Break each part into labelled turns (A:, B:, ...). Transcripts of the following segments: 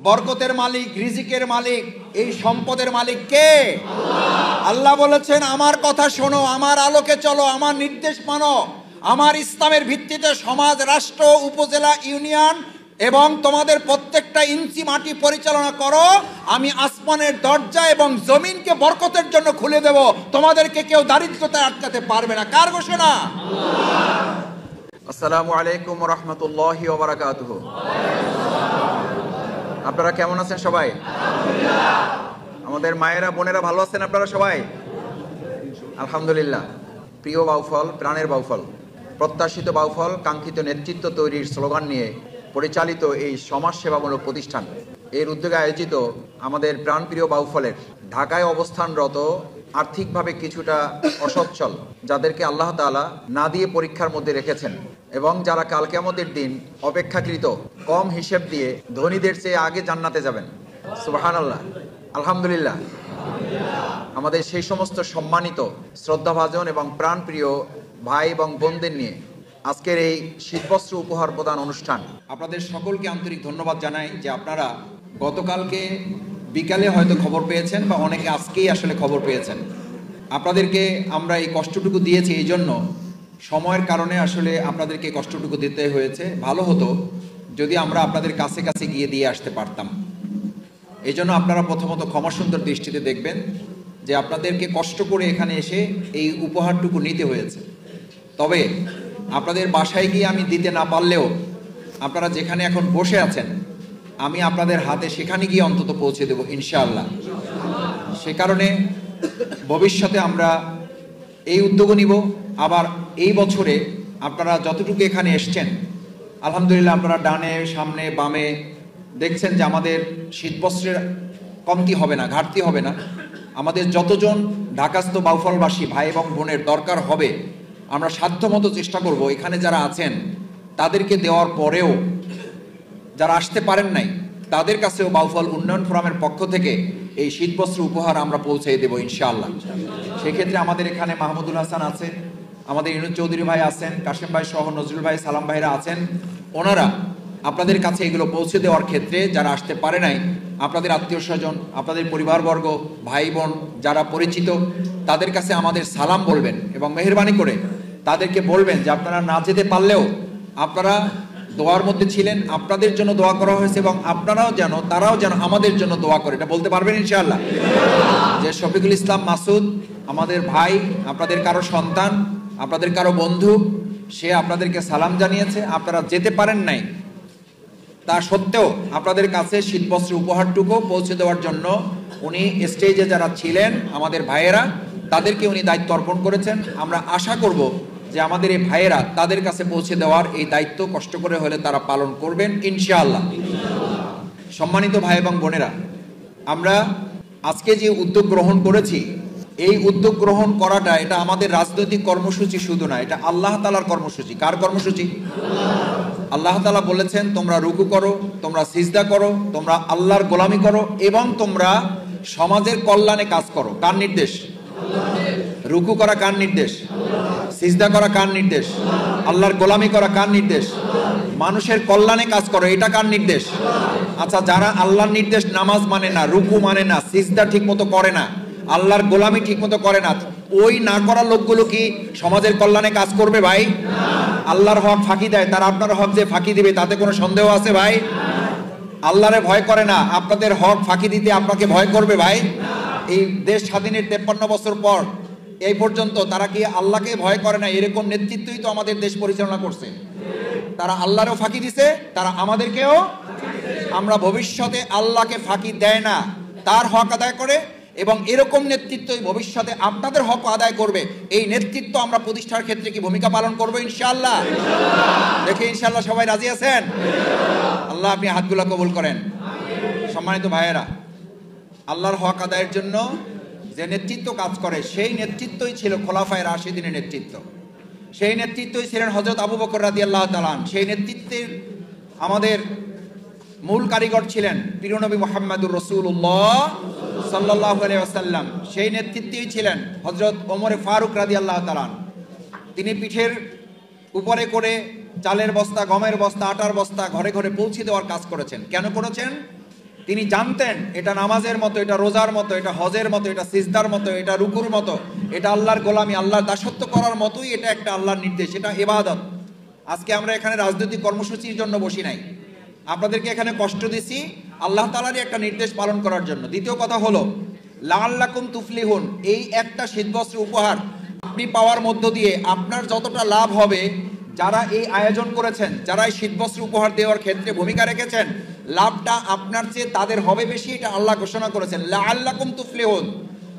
A: বরকতের মালিক, রিজিকের মালিক, এই সম্পদের মালিক কে? আল্লাহ বলেছেন, আমার কথা শোনো, আমার আলোকে চলো, আমার নির্দেশ মানো, আমার ইসলামের ভিত্তিতে সমাজ, রাষ্ট্র, উপজেলা, ইউনিয়ন এবং তোমাদের প্রত্যেকটা ইঞ্চি মাটি পরিচালনা করো। আমি আসমানের দরজা এবং জমিনকে বরকতের জন্য খুলে দেব, তোমাদেরকে কেউ দারিদ্রতায় আটকাতে পারবে না। কার ঘোষণা?
B: আসসালামু আলাইকুম ওয়া রাহমাতুল্লাহি ওয়া বারাকাতুহু। আপনারা কেমন আছেন সবাই? আমাদের মায়েরা, বোনেরা ভালো আছেন আপনারা সবাই? আলহামদুলিল্লাহ। প্রিয় বাউফল, প্রাণের বাউফল, প্রত্যাশিত বাউফল, কাঙ্ক্ষিত নেতৃত্ব তৈরির স্লোগান নিয়ে পরিচালিত এই সমাজসেবামূলক প্রতিষ্ঠান এর উদ্যোগে আয়োজিত আমাদের প্রাণপ্রিয় বাউফলের ঢাকায় অবস্থানরত আর্থিকভাবে কিছুটা অসচ্ছল, যাদেরকে আল্লাহ তাআলা না দিয়ে পরীক্ষার মধ্যে রেখেছেন এবং যারা কাল কিয়ামতের দিন অপেক্ষাকৃত কম হিসেব দিয়ে ধনীদের চেয়ে আগে জান্নাতে যাবেন। সুবহানাল্লাহ, আলহামদুলিল্লাহ। আমাদের সেই সমস্ত সম্মানিত, শ্রদ্ধাভাজন এবং প্রাণপ্রিয় ভাই এবং বোনদের নিয়ে আজকের এই শীতবস্ত্র উপহার প্রদান অনুষ্ঠান।
A: আপনাদের সকলকে আন্তরিক ধন্যবাদ জানাই যে আপনারা গতকালকে বিকালে হয়তো খবর পেয়েছেন বা অনেকে আজকেই আসলে খবর পেয়েছেন। আপনাদেরকে আমরা এই কষ্টটুকু দিয়েছি এই জন্য, সময়ের কারণে আসলে আপনাদেরকে কষ্টটুকু দিতে হয়েছে। ভালো হতো যদি আমরা আপনাদের কাছে কাছে গিয়ে দিয়ে আসতে পারতাম। এই জন্য আপনারা প্রথমত ক্ষমাসুন্দর দৃষ্টিতে দেখবেন যে আপনাদেরকে কষ্ট করে এখানে এসে এই উপহারটুকু নিতে হয়েছে। তবে আপনাদের বাসায় গিয়ে আমি দিতে না পারলেও আপনারা যেখানে এখন বসে আছেন, আমি আপনাদের হাতে সেখানে গিয়ে অন্তত পৌঁছে দেব ইনশাআল্লাহ। সে কারণে ভবিষ্যতে আমরা এই উদ্যোগ নিব। আবার এই বছরে আপনারা যতটুকু এখানে এসছেন, আলহামদুলিল্লাহ, আপনারা ডানে, সামনে, বামে দেখছেন যে আমাদের শীতবস্ত্রের কমতি হবে না, ঘাটতি হবে না। আমাদের যতজন ঢাকাস্থ বাউফলবাসী ভাই এবং বোনের দরকার হবে, আমরা সাধ্যমতো চেষ্টা করব এখানে যারা আছেন তাদেরকে দেওয়ার পরেও যারা আসতে পারেন নাই তাদের কাছেও বাউফল উন্নয়ন ফোরামের পক্ষ থেকে এই শীতবস্ত্র উপহার আমরা পৌঁছে দেব ইনশাআল্লাহ। সেক্ষেত্রে আমাদের এখানে মাহমুদুল হাসান আছে, আমাদের ইনুজ চৌধুরী ভাই আছেন, কাশেম ভাই সহ নজরুল ভাই, সালাম ভাইরা আছেন। ওনারা আপনাদের কাছে এগুলো পৌঁছে দেওয়ার ক্ষেত্রে যারা আসতে পারে নাই, আপনাদের আত্মীয় স্বজন, আপনাদের পরিবারবর্গ, ভাই বোন যারা পরিচিত, তাদের কাছে আমাদের সালাম বলবেন এবং মেহেরবানি করে তাদেরকে বলবেন যে আপনারা না যেতে পারলেও আপনারা দোয়ার মধ্যে ছিলেন, আপনাদের জন্য দোয়া করা হয়েছে এবং তারাও যেন আমাদের জন্য দোয়া করে। এটা বলতে পারবেন ইনশাআল্লাহ? যে শফিকুল ইসলাম মাসুদ আমাদের ভাই, আপনাদের কারো সন্তান, আপনাদের কারো বন্ধু, সে আপনাদেরকে সালাম জানিয়েছে। আপনারা যেতে পারেন নাই, তা সত্ত্বেও আপনাদের কাছে শীতবস্ত্র উপহারটুকু পৌঁছে দেওয়ার জন্য উনি স্টেজে যারা ছিলেন আমাদের ভাইয়েরা, তাদেরকে উনি দায়িত্ব অর্পণ করেছেন। আমরা আশা করব যে আমাদের এই ভাইয়েরা তাদের কাছে পৌঁছে দেওয়ার এই দায়িত্ব কষ্ট করে হলে তারা পালন করবেন ইনশাআল্লাহ। সম্মানিত ভাই এবং বোনেরা, আমরা আজকে যে উদ্যোগ গ্রহণ করেছি, এই উদ্যোগ গ্রহণ করাটা এটা আমাদের রাজনৈতিক কর্মসূচি শুধু না, এটা আল্লাহ তাআলার কর্মসূচি। কার কর্মসূচি? আল্লাহ তাআলা বলেছেন, তোমরা রুকু করো, তোমরা সিজদা করো, তোমরা আল্লাহর গোলামি করো এবং তোমরা সমাজের কল্যাণে কাজ করো। কার নির্দেশ? রুকু করা কার নির্দেশ? সিজদা করা কার নির্দেশ? আল্লাহর গোলামি করা কার নির্দেশ? মানুষের কল্যাণে কাজ করো, এটা কার নির্দেশ? আচ্ছা, যারা আল্লাহর নির্দেশ নামাজ মানে না, রুকু মানে না, সিজদা ঠিক মতো করে না, আল্লাহর গোলামি ঠিক মতো করে না, ওই না করা লোকগুলো কি সমাজের কল্যাণে কাজ করবে ভাই? আল্লাহর হক ফাঁকি দেয়, তারা আপনার হক যে ফাঁকি দিবে তাতে কোনো সন্দেহ আছে ভাই? আল্লাহরে ভয় করে না, আপনাদের হক ফাঁকি দিতে আপনাকে ভয় করবে ভাই? এই দেশ স্বাধীনের 53 বছর পর এই পর্যন্ত তারা কি আল্লাহকে ভয় করে না? এরকম নেতৃত্বই তো আমাদের দেশ পরিচালনা করছে। তারা আল্লাহরও ফাঁকি দিছে, তারা আমাদেরকেও। আমরা ভবিষ্যতে আল্লাহকে ফাঁকি দেয় না, তার হক আদায় করে এবং এরকম নেতৃত্বই ভবিষ্যতে আপনাদের হক আদায় করবে। এই নেতৃত্ব আমরা প্রতিষ্ঠার ক্ষেত্রে কি ভূমিকা পালন করবো ইনশাআল্লাহ? দেখে ইনশাআল্লাহ সবাই রাজি আছেন? আল্লাহ আপনি হাতগুলো কবুল করেন। সম্মানিত ভাইয়েরা, আল্লাহর হক আদায়ের জন্য যে নেতৃত্ব কাজ করে, সেই নেতৃত্বই ছিল খোলাফায়ে রাশিদিনের নেতৃত্ব। সেই নেতৃত্বই ছিলেন হযরত আবু বকর রাদিয়াল্লাহু তাআলা। সেই নেতৃত্বের আমাদের মূল কারিগর ছিলেন প্রিয় নবী মুহাম্মদুর রাসূলুল্লাহ সাল্লাল্লাহু আলাইহি ওয়াসাল্লাম। সেই নেতৃত্বেই ছিলেন হযরত ওমর ফারুক রাদিয়াল্লাহু তাআলা। তিনি পিঠের উপরে করে চালের বস্তা, গমের বস্তা, আটার বস্তা ঘরে ঘরে পৌঁছে দেওয়ার কাজ করেছেন। কেন করেছেন? তিনি জানতেন এটা নামাজের মতো, এটা রোজার মতো, এটা হজের মতো, এটা সিজদার মতো, এটা রুকুর মতো, এটা আল্লাহর গোলামি, আল্লাহর দাসত্ব করার মতোই, এটা একটা আল্লাহর নির্দেশ, এটা ইবাদত। আজকে আমরা এখানে রাজনৈতিক কর্মসূচির জন্য বসি নাই, আপনাদেরকে এখানে কষ্ট দিছি আল্লাহ তাআলারই একটা নির্দেশ পালন করার জন্য। দ্বিতীয় কথা হলো লাআল্লাকুম তুফলিহুন, এই একটা শীতবস্ত্র উপহার আপনি পাওয়ার মধ্য দিয়ে আপনার যতটা লাভ হবে, যারা এই আয়োজন করেছেন, যারা এই শীতবস্ত্র উপহার দেওয়ার ক্ষেত্রে ভূমিকা রেখেছেন, লাভটা আপনার চেয়ে তাদের হবে বেশি, এটা আল্লাহ ঘোষণা করেছেন। লাআল্লাকুম তুফলিহুন,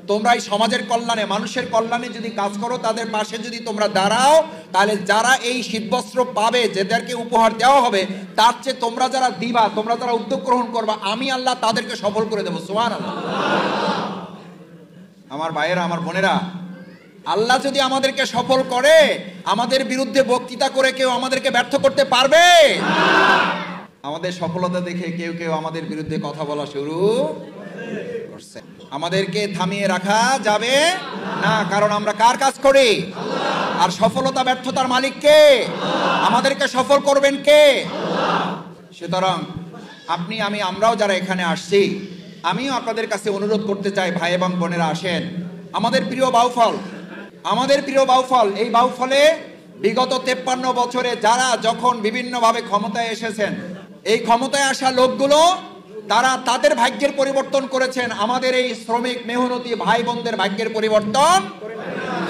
A: তোমরা এই সমাজের কল্যাণে, মানুষের কল্যাণে যদি কাজ করো, তাদের পাশে যদি তোমরা দাঁড়াও, তাহলে যারা এই শীতবস্ত্র পাবে, যাদেরকে উপহার দেওয়া হবে, তার চেয়ে তোমরা যারা দিবা, তোমরা যারা উদ্যোগ গ্রহণ করবা, আমি আল্লাহ তাদেরকে সফল করে দেবো। সুবহানাল্লাহ। আমার ভাইয়েরা, আমার বোনেরা, আল্লাহ যদি আমাদেরকে সফল করে, আমাদের বিরুদ্ধে বক্তৃতা করে কেউ আমাদেরকে ব্যর্থ করতে পারবে? আমাদের সফলতা দেখে কেউ কেউ আমাদের বিরুদ্ধে কথা বলা শুরু করছে। আমাদেরকে থামিয়ে রাখা যাবে না, কারণ আমরা কার কাজ করি? আর সফলতা ব্যর্থতার মালিক কে? আমাদেরকে সফল করবেন কে? সুতরাং আপনি, আমি, আমরাও যারা এখানে আসছি, আমিও আপনাদের কাছে অনুরোধ করতে চাই, ভাই এবং বোনেরা আসেন, আমাদের প্রিয় বাউফল, আমাদের প্রিয় বাউফল, এই বাউফলে বিগত 53 বছরে যারা যখন বিভিন্নভাবে ক্ষমতায় এসেছেন, এই ক্ষমতায় আসা লোকগুলো তারা তাদের ভাগ্যের পরিবর্তন করেছেন, আমাদের এই শ্রমিক মেহনতি ভাই বোনদের ভাগ্যের পরিবর্তন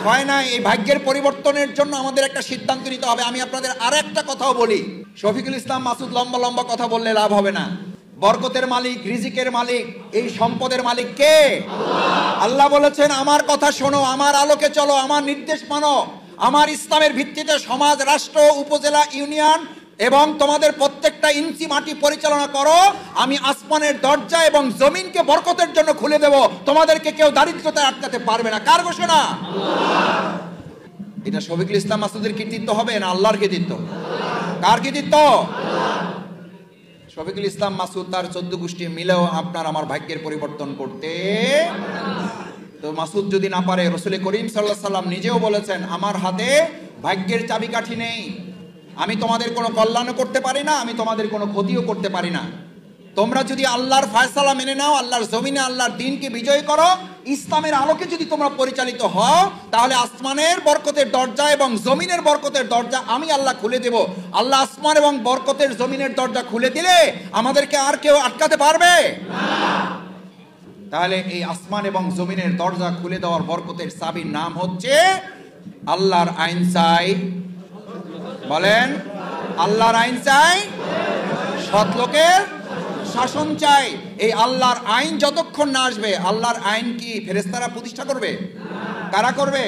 A: হয় না। এই ভাগ্যের পরিবর্তনের জন্য আমাদের একটা সিদ্ধান্ত নিতে হবে। আমি আপনাদের আর একটা কথাও বলি, শফিকুল ইসলাম মাসুদ লম্বা লম্বা কথা বললে লাভ হবে না। বরকতের মালিক, রিজিকের মালিক, এই সম্পদের মালিক কে? আল্লাহ বলেছেন, আমার কথা শোনো, আমার আলোকে চলো, আমার নির্দেশ মানো, আমার ইসলামের ভিত্তিতে সমাজ, রাষ্ট্র, উপজেলা, ইউনিয়ন এবং তোমাদের প্রত্যেকটা ইঞ্চি মাটি পরিচালনা করো, আমি আসমানের দরজা এবং জমিনকে বরকতের জন্য খুলে দেব, তোমাদেরকে কেউ দারিদ্রতায় আটকাতে পারবে না। কার ঘোষণা? এটা শফিকুল ইসলাম মাসুদের কৃতিত্ব হবে না আল্লাহর কৃতিত্ব? কার কৃতিত্ব? শফিকুল ইসলাম মাসুদ তার 14 গোষ্ঠী মিলেও আপনার আমার ভাগ্যের পরিবর্তন করতে, তো মাসুদ যদি না পারে, রাসূল করিম সাল্লাল্লাহু আলাইহি সাল্লাম নিজেও বলেছেন, আমার হাতে ভাগ্যের চাবিকাঠি নেই, আমি তোমাদের কোনো কল্যাণও করতে পারি না, আমি তোমাদের কোনো ক্ষতিও করতে পারি না। তোমরা যদি আল্লাহর ফয়সালা মেনে নাও, আল্লাহর জমিনে আল্লাহর দ্বীনকে বিজয় করো, ইসলামের আলোকে যদি তোমরা পরিচালিত হও, তাহলে আসমানের বরকতের দরজা এবং জমিনের বরকতের দরজা আমি আল্লাহ খুলে দেব। আল্লাহ আসমান এবং বরকতের জমিনের দরজা খুলে দিলে আমাদেরকে আর কেউ আটকাতে পারবে না। তাহলে এই আসমান এবং জমিনের দরজা খুলে দেওয়ার বরকতের চাবির নাম হচ্ছে আল্লাহর আইন চাই। বলেন, আল্লাহর আইন চাই, সৎ লোকের শাসন চাই। এই আল্লাহর আইন যতক্ষণ না আসবে, আল্লাহর আইন কি ফেরেশতারা প্রতিষ্ঠা করবে? কারা করবে?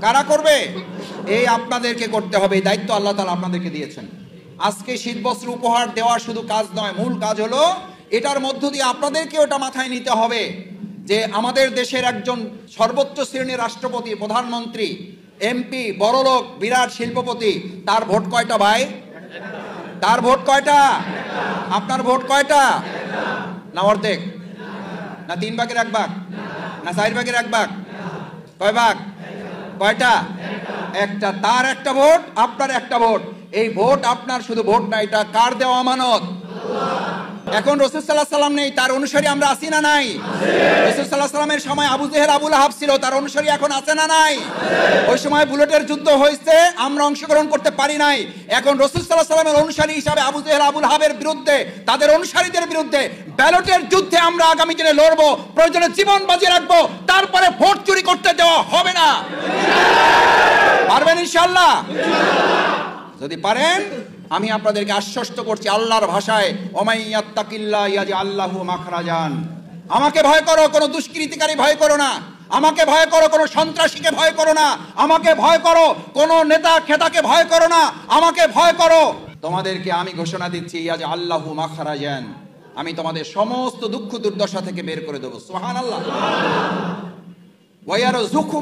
A: কারা করবে? এই আপনাদেরকে করতে হবে। এই দায়িত্ব আল্লাহ তাআলা আপনাদেরকে দিয়েছেন। আজকে শীতবস্ত্র উপহার দেওয়া শুধু কাজ নয়, মূল কাজ হলো এটার মধ্য দিয়ে আপনাদেরকে ওটা মাথায় নিতে হবে যে আমাদের দেশের একজন সর্বোচ্চ শ্রেণীর রাষ্ট্রপতি, প্রধানমন্ত্রী, এমপি, বড়লোক, বিরাট শিল্পপতি, তার ভোট কয়টা ভাই? তার ভোট কয়টা? আপনার ভোট কয়টা? না অর্ধেক, না 3 ভাগের 1 ভাগ, না 4 ভাগের 1 ভাগ? কয় ভাগ? কয়টা? একটা। তার একটা ভোট, আপনার একটা ভোট। এই ভোট আপনার শুধু ভোট না, এটা কার দেওয়া আমানত? এখন রাসূল সাল্লাল্লাহু আলাইহি সাল্লাম নেই, তার অনুসারী আমরা আছি না নাই? রাসূল সাল্লাল্লাহু আলাইহি সাল্লামের সময় আবু জেহেল, আবু লাহাব ছিল, তার অনুসারী এখন আছে না নাই? ওই সময় বুলেটের যুদ্ধ হয়েছে, আমরা অংশগ্রহণ করতে পারি নাই। এখন রাসূল সাল্লাল্লাহু আলাইহি সাল্লামের অনুসারী হিসাবে আবু জেহেল, আবু লাহাবের বিরুদ্ধে, তাদের অনুসারীদের বিরুদ্ধে ব্যালটের যুদ্ধে আমরা আগামী দিনে লড়বো, প্রয়োজনে জীবন বাজি রাখবো, তারপরে ভোট চুরি করতে দেওয়া হবে না। পারবেন ইনশাআল্লাহ? যদি পারেন, আমি আপনাদেরকে আশ্বস্ত করছি আল্লাহর ভাষায়, ওমাইয়াত্তাকিল্লাহ ইয়াজআল লাহু মাখরাজান। আমাকে ভয় করো, কোনো দুষ্কৃতিকারী ভয় করো না। আমাকে ভয় করো, কোনো সন্ত্রাসীকে ভয় করো না। আমাকে ভয় করো, কোনো নেতা খেতাকে ভয় করো না। আমাকে ভয় করো, তোমাদেরকে আমি ঘোষণা দিচ্ছি ইয়াজআল লাহু মাখরাজান, আমি তোমাদের সমস্ত দুঃখ দুর্দশা থেকে বের করে দেব। সুবহানাল্লাহ। ওয়ায়ারযুকু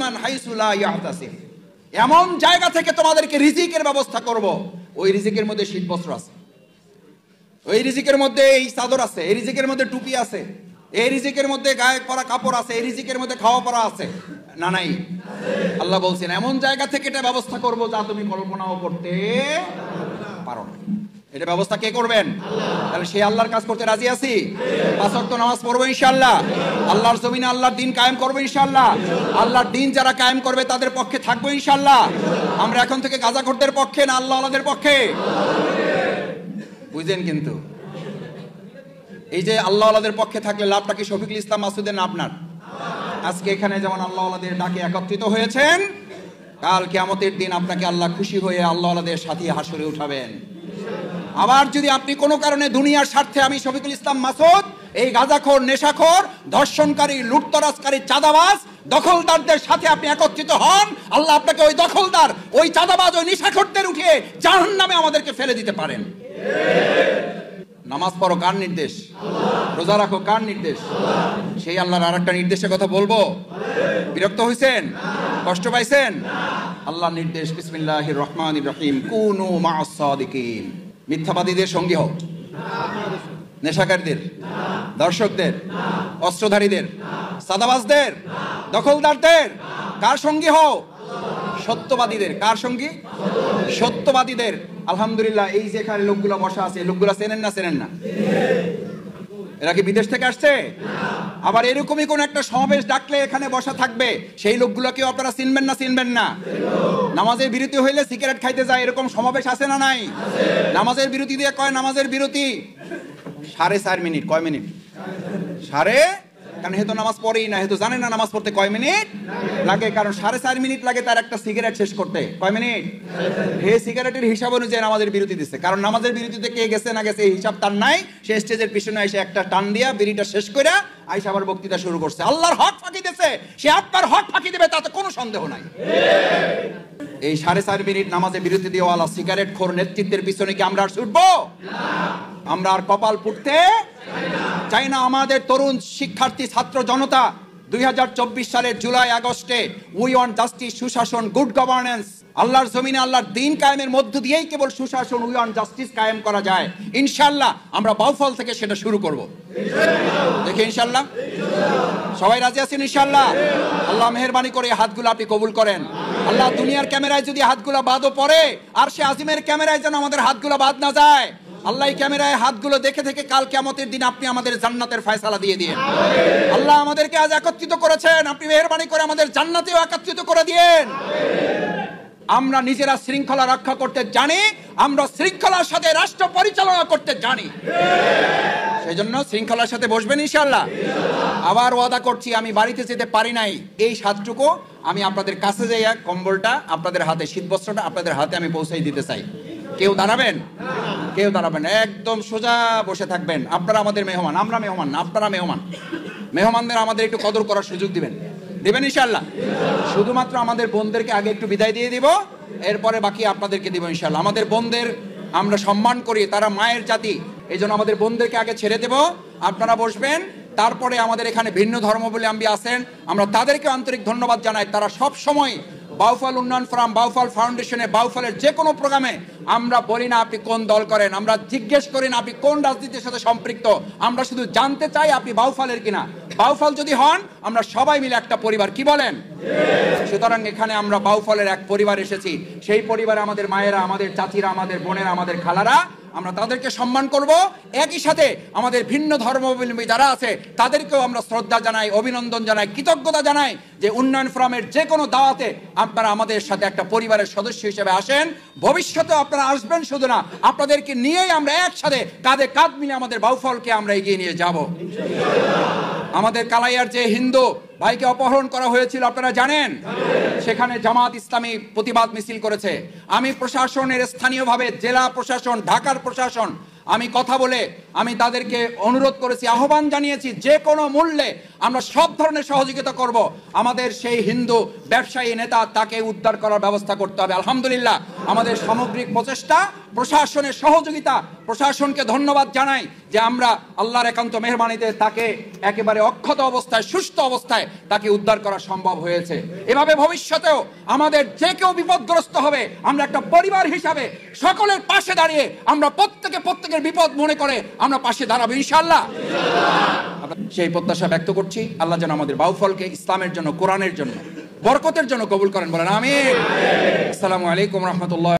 A: মান হাইসু লা ইয়াহতাসিব, এমন জায়গা থেকে তোমাদেরকে রিজিকের ব্যবস্থা করব। ওই রিজিকের মধ্যে শীতবস্ত্র আছে, ওই রিজিকের মধ্যে এই চাদর আছে, এই রিজিকের মধ্যে টুপি আছে, এই রিজিকের মধ্যে গায়ে পরা কাপড় আছে, এই রিজিকের মধ্যে খাওয়া পরা আছে না নাই? আল্লাহ বলছেন এমন জায়গা থেকে এটা ব্যবস্থা করব যা তুমি কল্পনাও করতে পারো না। এটা ব্যবস্থা কে করবেন? তাহলে সেই আল্লাহর কাজ করতে রাজি আছি। 5 ওয়াক্ত নামাজ পড়বো ইনশাআল্লাহ। আল্লাহর জমিনে আল্লাহর দিন কায়েম করবো ইনশাআল্লাহ। আল্লাহর দিন যারা কায়েম করবে তাদের পক্ষে থাকবো ইনশাআল্লাহ। আমরা এখন থেকে গাজাখোরদের পক্ষে না আল্লাহ আল্লাহদের পক্ষে? বুঝেন কিন্তু এই যে আল্লাহ আল্লাহদের পক্ষে থাকলে লাভটা কি শফিকুল ইসলাম মাসুদের না আপনার? আজকে এখানে যেমন আল্লাহ আল্লাহদের ডাকে একত্রিত হয়েছেন, কাল কিয়ামতের দিন আপনাকে আল্লাহ খুশি হয়ে আল্লাহ আল্লাহদের সাথে হাসরে উঠাবেন। আবার যদি আপনি কোনো কারণে দুনিয়ার স্বার্থে আমি শফিকুল ইসলাম মাসুদ এই গাঁজাখোর, নেশাখোর, ধর্ষণকারী, লুটতরাজকারী, চাঁদাবাজ, দখলদারদের সাথে আপনি একত্রিত হন, আল্লাহ আপনাকে ওই দখলদার, ওই চাঁদাবাজ, ওই নেশাখোরদের উঠিয়ে জাহান্নামে আমাদেরকে ফেলে দিতে পারেন। নামাজ পড়ো কার নির্দেশ? রোজা রাখো কার নির্দেশ? সেই আল্লাহর আরেকটা নির্দেশের কথা বলবো। বিরক্ত হয়েছেন? কষ্ট পাইছেন? আল্লাহর নির্দেশ বিসমিল্লাহির রহমানির রহিম, কুনু মা'আস সাদিকিন। মিথ্যাবাদীদের সঙ্গী হও, নেশাকারীদের, দর্শকদের, অস্ত্রধারীদের, সাদাবাজদের, দখলদারদের কার সঙ্গী হও? সত্যবাদীদের। কার সঙ্গী? সত্যবাদীদের। আলহামদুলিল্লাহ, এই যেখানে লোকগুলো বসা আছে, লোকগুলো চেনেন না? চেনেন না? এরা কি বিদেশ থেকে আসছে? আবার এরকমই কোন একটা সমাবেশ ডাকলে এখানে বসা থাকবে, সেই লোকগুলোকেও আপনারা চিনবেন না? চিনবেন না? নামাজের বিরতি হইলে সিগারেট খাইতে যায়, এরকম সমাবেশ আছে না নাই? নামাজের বিরতি দিয়ে কয় নামাজের বিরতি 4.5 মিনিট। কয় মিনিট? সাড়ে, কারণ হেতু নামাজ পড়েই না, হেতু জানে না নামাজ পড়তে কয় মিনিট লাগে। কারণ 4.5 মিনিট লাগে তার একটা সিগারেট শেষ করতে। কয় মিনিট? হে সিগারেটের হিসাব অনুযায়ী নামাজের বিরতি দিচ্ছে। কারণ নামাজের বিরতিতে কে গেছে না গেছে এই হিসাব তার নাই। সে স্টেজের পিছনে এসে একটা টান দিয়া বিড়িটা শেষ করে আইসা আবার বক্তৃতা শুরু করছে। আল্লাহর হক ফাঁকি দিয়েছে, সে আপনার হক ফাঁকি দেবে তাতে কোনো সন্দেহ নাই। এই 4.5 মিনিট নামাজে বিরতি দেওয়ালা সিগারেট খোর নেতৃত্বের পিছনে কি আমরা আর ছুটবো? আমরা আর কপাল পুড়তে চাই না। আমাদের তরুণ শিক্ষার্থী, ছাত্র জনতা 2024 সালের জুলাই আগস্টে উই ওয়ান্ট জাস্টিস, সুশাসন, গুড গভর্নেন্স। আল্লাহর জমিনে আল্লাহর দিন কায়েমের মধ্য দিয়েই কেবল সুশাসন, উই ওয়ান্ট জাস্টিস কায়েম করা যায়। ইনশাআল্লাহ আমরা বাউফল থেকে সেটা শুরু করব। দেখি ইনশাআল্লাহ সবাই রাজি আছেন? ইনশাআল্লাহ। আল্লাহ মেহেরবানি করে হাতগুলো আপনি কবুল করেন। আল্লাহ দুনিয়ার ক্যামেরায় যদি হাতগুলো বাদও পড়ে, আর সে আজিমের ক্যামেরায় যেন আমাদের হাতগুলো বাদ না যায়। আল্লাহ ক্যামেরায় হাতগুলো দেখে থেকে কাল কিয়ামতের দিন আপনি আমাদের জান্নাতের ফয়সালা দিয়ে দিয়েন। আল্লাহ আমাদেরকে আজ একত্রিত করেছেন, আপনি মেহেরবানি করে আমাদের জান্নাতেও একত্রিত করে দিয়েন। আমরা নিজেরা শৃঙ্খলা রক্ষা করতে জানি, আমরা শৃঙ্খলার সাথে রাষ্ট্র পরিচালনা করতে জানি। সেই জন্য শৃঙ্খলার সাথে বসবেন ইনশাআল্লাহ। আবার ওয়াদা করছি, আমি বাড়িতে যেতে পারি নাই, এই সাতটুকু আমি আপনাদের কাছে যাইয়া কম্বলটা আপনাদের হাতে, শীতবস্ত্রটা আপনাদের হাতে আমি পৌঁছাই দিতে চাই। কেউ দাঁড়াবেন? কেউ দাঁড়াবেন? একদম সোজা বসে থাকবেন। আপনারা আমাদের মেহমান, আমরা মেহমান না, আপনারা মেহমান। মেহমানদের আমাদের একটু কদর করার সুযোগ দিবেন, দিবেন ইনশাআল্লাহ। শুধুমাত্র আমাদের বোনদেরকে আগে একটু বিদায় দিয়ে দিব, এরপরে বাকি আপনাদেরকে দিব ইনশাআল্লাহ। আমাদের বোনদের আমরা সম্মান করি, তারা মায়ের জাতি, এই জন্য আমাদের বোনদেরকে আগে ছেড়ে দেব। আপনারা বসবেন। তারপরে আমাদের এখানে ভিন্ন ধর্মাবলম্বী আছেন, আমরা তাদেরকে আন্তরিক ধন্যবাদ জানাই। তারা সব সময় বাউফল উন্নয়ন ফোরাম, বাউফল ফাউন্ডেশনে, বাউফলের যে কোনো প্রোগ্রামে আমরা বলি না আপনি কোন দল করেন, আমরা জিজ্ঞেস করি না আপনি কোন রাজনীতির সাথে সম্পৃক্ত, আমরা শুধু জানতে চাই আপনি বাউফলের কিনা। বাউফল যদি হন আমরা সবাই মিলে একটা পরিবার, কি বলেন? সুতরাং এখানে আমরা বাউফলের এক পরিবার এসেছি। সেই পরিবারে আমাদের মায়েরা, আমাদের চাচিরা, আমাদের বোনেরা, আমাদের খালারা, আমরা তাদেরকে সম্মান করব। একই সাথে আমাদের ভিন্ন ধর্মাবলম্বী যারা আছে তাদেরকেও আমরা শ্রদ্ধা জানাই, অভিনন্দন জানাই, কৃতজ্ঞতা জানাই যে উন্নয়ন ফোরামের যে কোনো দাওয়াতে আপনারা আমাদের সাথে একটা পরিবারের সদস্য হিসেবে আসেন। ভবিষ্যতে আপনারা আসবেন শুধু না, আপনাদেরকে নিয়েই আমরা একসাথে কাঁধে কাঁধ মিলে আমাদের বাউফলকে আমরা এগিয়ে নিয়ে যাব। আমাদের কালাইয়ার যে হিন্দু ভাইকে অপহরণ করা হয়েছিল আপনারা জানেন, সেখানে জামাত ইসলামী প্রতিবাদ মিছিল করেছে। আমি প্রশাসনের স্থানীয়ভাবে জেলা প্রশাসন, ঢাকার প্রশাসন, আমি কথা বলে আমি তাদেরকে অনুরোধ করেছি, আহ্বান জানিয়েছি, যে কোনো মূল্যে আমরা সব ধরনের সহযোগিতা করব। আমাদের সেই হিন্দু ব্যবসায়ী নেতা, তাকে উদ্ধার করার ব্যবস্থা করতে হবে। আলহামদুলিল্লাহ আমাদের সামগ্রিক প্রচেষ্টা, প্রশাসনের সহযোগিতা, প্রশাসনকে ধন্যবাদ জানাই যে আমরা আল্লাহর একান্ত মেহেরবানিতে তাকে একেবারে অক্ষত অবস্থায়, সুস্থ অবস্থায় তাকে উদ্ধার করা সম্ভব হয়েছে। এভাবে ভবিষ্যতেও আমাদের যে কেউ বিপদগ্রস্ত হবে, আমরা একটা পরিবার হিসাবে সকলের পাশে দাঁড়িয়ে আমরা প্রত্যেকের বিপদ মনে করে আমরা পাশে দাঁড়াবো ইনশাআল্লাহ। সেই প্রত্যাশা ব্যক্ত করছি। আল্লাহ যেন আমাদের বাউফলকে ইসলামের জন্য, কোরআনের জন্য, বরকতের জন্য কবুল করেন। বলেন আমিন। আসসালামু আলাইকুম রহমতুল্লাহ।